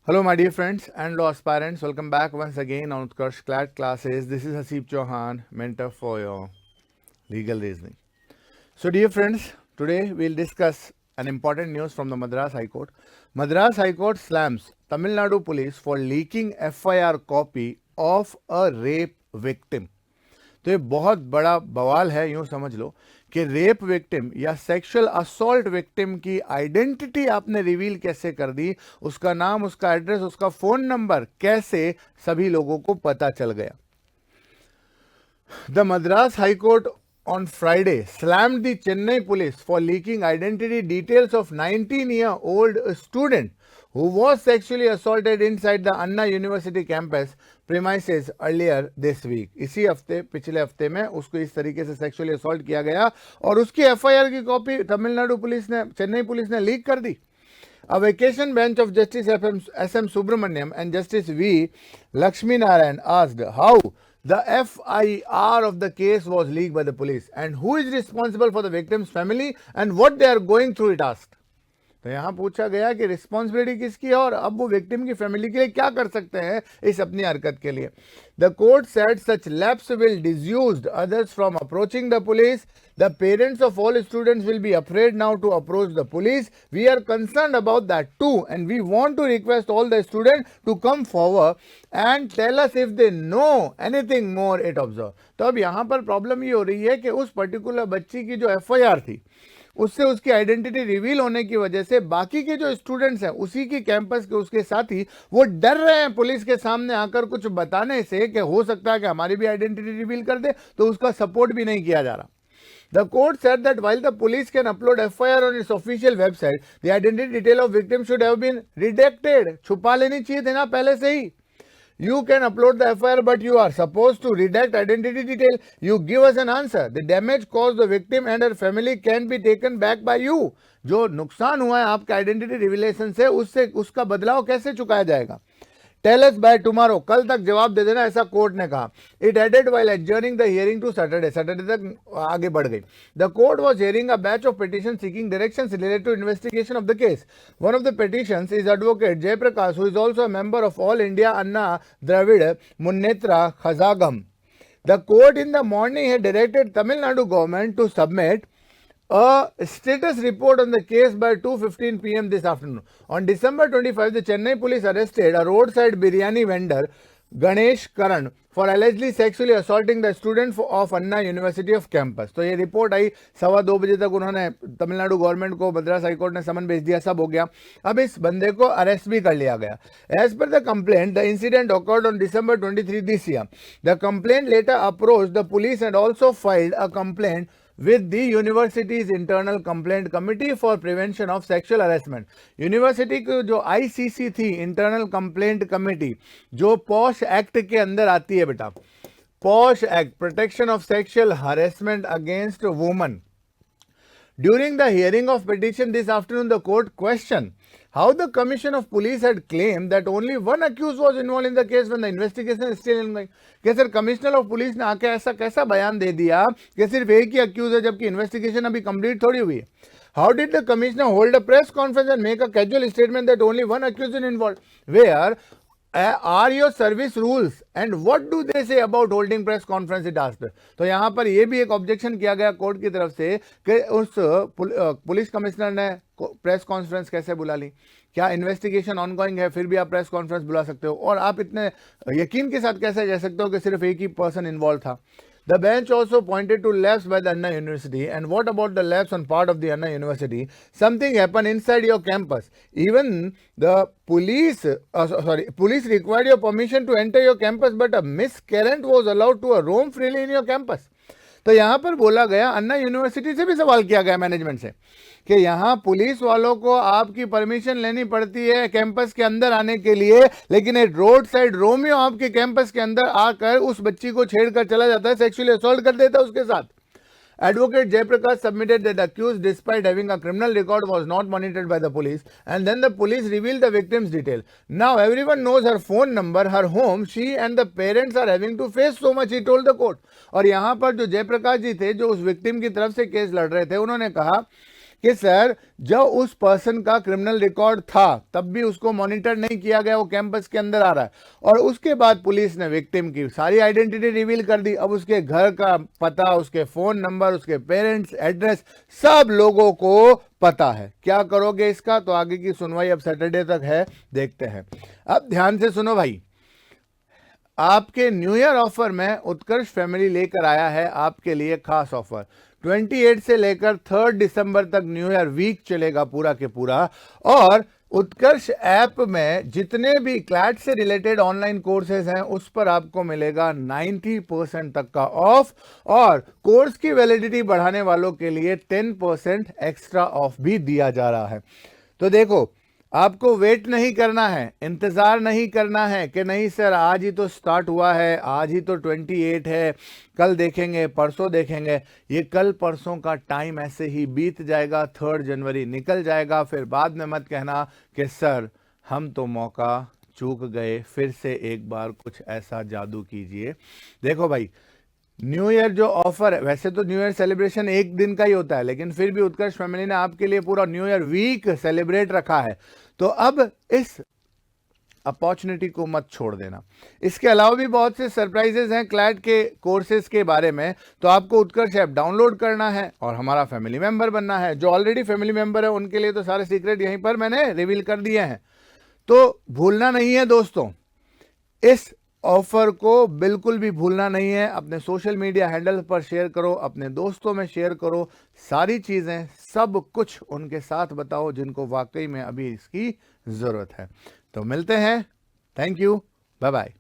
Hello, my dear friends and law aspirants. Welcome back once again on Utkarsh Clat classes. This is Hasib Chauhan, mentor for your legal reasoning. So, dear friends, today we'll discuss an important news from the Madras High Court. Madras High Court slams Tamil Nadu police for leaking FIR copy of a rape victim. तो ये बहुत बड़ा बवाल है, यूं समझ लो कि rape victim या सेक्सुअल असॉल्ट विक्टिम की आइडेंटिटी आपने रिवील कैसे कर दी, उसका नाम, उसका एड्रेस, उसका फोन नंबर कैसे सभी लोगों को पता चल गया. The Madras high court on Friday slammed the Chennai police for leaking identity details of 19-year-old student who was sexually assaulted inside the Anna University campus premises earlier this week. इसी हफ्ते, पिछले हफ्ते में उसको इस तरीके से सेक्सुअली असॉल्ट किया गया और उसकी एफआईआर की कॉपी तमिलनाडु पुलिस ने, चेन्नई पुलिस ने लीक कर दी. A vacation bench of Justice S.M. Subramaniam and Justice V. Lakshmi Narayan asked how the FIR of the case was leaked by the police and who is responsible for the victim's family and what they are going through, it asked. तो यहां पूछा गया कि responsibility किसकी है और अब वो विक्टिम की फैमिली के लिए क्या कर सकते हैं इस अपनी हरकत के लिए. The court said such lapse will dissuade others from approaching the police. The parents of all students will be afraid now to approach the police. We are concerned about that too and we want to request all the student to come forward and tell us if they know anything more it observe. तो अब यहां पर problem ये हो रही है कि उस पर्टिकुलर बच्ची की जो एफआईआर थी उससे उसकी आइडेंटिटी रिवील होने की वजह से बाकी के जो स्टूडेंट्स हैं उसी की कैंपस के उसके साथी वो डर रहे हैं पुलिस के सामने आकर कुछ बताने से कि हो सकता है कि हमारी भी आइडेंटिटी रिवील कर दे, तो उसका सपोर्ट भी नहीं किया जा रहा. The court said that while the police can upload FIR on its official website, the identity detail of victim should have been redacted. छुपा लेनी चाहिए थी ना पहले से ही. You can upload the FIR, but you are supposed to redact identity detail. You give us an answer. The damage caused the victim and her family can be taken back by you. जो नुकसान हुआ है आपके identity revelation से, उससे उसका बदलाव कैसे चुकाया जाएगा. टेल अस बाय टुमारो, कल तक जवाब दे देना, ऐसा कोर्ट ने कहा. It added while adjourning the hearing to Saturday तक आगे बढ़ गई. The court was hearing a batch of petition seeking directions related to investigation of the case. One of the petitions is advocate Jayaprakash, who is also a member of all India Anna Dravida Munnetra Kazhagam. The court in the morning had directed Tamil Nadu government to submit a status report on the case by 2:15 p.m. this afternoon. On December 25, the Chennai police arrested a roadside biryani vendor, Ganesh Karan, for allegedly sexually assaulting the student of Anna University of campus. तो ये report आई 2:15 बजे तक. उन्होंने Tamil Nadu government को Madras high court ने समन भेज दिया, सब हो गया. अब इस बंदे को अरेस्ट भी कर लिया गया. As per the complaint, the incident occurred on December 23 this year. The complaint later approached the police and also filed a complaint with the university's internal complaint committee for prevention of sexual harassment. University की जो ICC थी, internal complaint committee, जो posh act के अंदर आती है बेटा, posh act, protection of sexual harassment against woman. During the hearing of petition this afternoon, the court questioned how the Commission of Police had claimed that only one accused was involved in the case when the investigation is still ongoing. कि sir commissioner of police ने आके ऐसा कैसा बयान दे दिया कि सिर्फ एक ही अक्यूज है जबकि इन्वेस्टिगेशन अभी कंप्लीट थोड़ी हुई है. How did the commissioner hold a press conference and make a casual statement that only one accused is involved? Where are your service rules and what do they say about holding press conference, it asked. तो यहाँ पर ये भी एक objection किया गया court की तरफ से कि उस पुलिस कमिश्नर ने प्रेस कॉन्फ्रेंस कैसे बुला ली. क्या इन्वेस्टिगेशन ऑनगोइंग है फिर भी आप प्रेस कॉन्फ्रेंस बुला सकते हो, और आप इतने यकीन के साथ कैसे कह सकते हो कि सिर्फ एक ही पर्सन इन्वॉल्व था. The bench also pointed to lapse by the Anna University. And what about the lapse on part of the Anna University? Something happened inside your campus. Even the police required your permission to enter your campus, but a miscreant was allowed to roam freely in your campus. तो यहाँ पर बोला गया, अन्ना university से भी सवाल किया गया मैनेजमेंट से कि यहाँ पुलिस वालों को आपकी परमिशन लेनी पड़ती है कैंपस के अंदर आने के लिए, लेकिन एक रोड साइड रोमियो आपके कैंपस के अंदर आकर उस बच्ची को छेड़कर चला जाता है, सेक्सुअली असॉल्ट कर देता है उसके साथ. Advocate Jayprakash submitted that the accused, despite having a criminal record, was not monitored by the police, and then the police revealed the victim's detail. Now everyone knows her phone number, her home. She and the parents are having to face so much, he told the court. और यहाँ पर जो जयप्रकाश जी थे, जो उस victim की तरफ से केस लड़ रहे थे, उन्होंने कहा कि सर जब उस पर्सन का क्रिमिनल रिकॉर्ड था तब भी उसको मॉनिटर नहीं किया गया, वो कैंपस के अंदर आ रहा है, और उसके बाद पुलिस ने विक्टिम की सारी आइडेंटिटी रिवील कर दी। अब उसके घर का पता, उसके फोन नंबर, उसके पेरेंट्स एड्रेस, सब लोगों को पता है। क्या करोगे इसका? तो आगे की सुनवाई अब सैटरडे तक है, देखते हैं। अब ध्यान से सुनो भाई, आपके न्यू ईयर ऑफर में उत्कर्ष फैमिली लेकर आया है आपके लिए खास ऑफर। 28 से लेकर 3 दिसंबर तक न्यू ईयर वीक चलेगा पूरा के पूरा, और उत्कर्ष ऐप में जितने भी क्लैट से रिलेटेड ऑनलाइन कोर्सेज हैं उस पर आपको मिलेगा 90% तक का ऑफ, और कोर्स की वैलिडिटी बढ़ाने वालों के लिए 10% एक्स्ट्रा ऑफ भी दिया जा रहा है। तो देखो, आपको वेट नहीं करना है, इंतजार नहीं करना है कि नहीं सर आज ही तो स्टार्ट हुआ है, आज ही तो 28 है, कल देखेंगे, परसों देखेंगे। ये कल परसों का टाइम ऐसे ही बीत जाएगा, 3 जनवरी निकल जाएगा। फिर बाद में मत कहना कि सर हम तो मौका चूक गए, फिर से एक बार कुछ ऐसा जादू कीजिए। देखो भाई, न्यू ईयर जो ऑफर है, वैसे तो न्यू ईयर सेलिब्रेशन एक दिन का ही होता है, लेकिन फिर भी उत्कर्ष फैमिली ने आपके लिए पूरा न्यू ईयर वीक सेलिब्रेट रखा है। तो अब इस अपॉर्चुनिटी को मत छोड़ देना। इसके अलावा भी बहुत से सरप्राइजेस हैं क्लैट के कोर्सेज के बारे में। तो आपको उत्कर्ष ऐप डाउनलोड करना है और हमारा फैमिली मेंबर बनना है। जो ऑलरेडी फैमिली मेंबर है उनके लिए तो सारे सीक्रेट यहीं पर मैंने रिवील कर दिए हैं। तो भूलना नहीं है दोस्तों, इस ऑफर को बिल्कुल भी भूलना नहीं है। अपने सोशल मीडिया हैंडल पर शेयर करो, अपने दोस्तों में शेयर करो, सारी चीजें सब कुछ उनके साथ बताओ जिनको वाकई में अभी इसकी जरूरत है। तो मिलते हैं, थैंक यू, बाय बाय।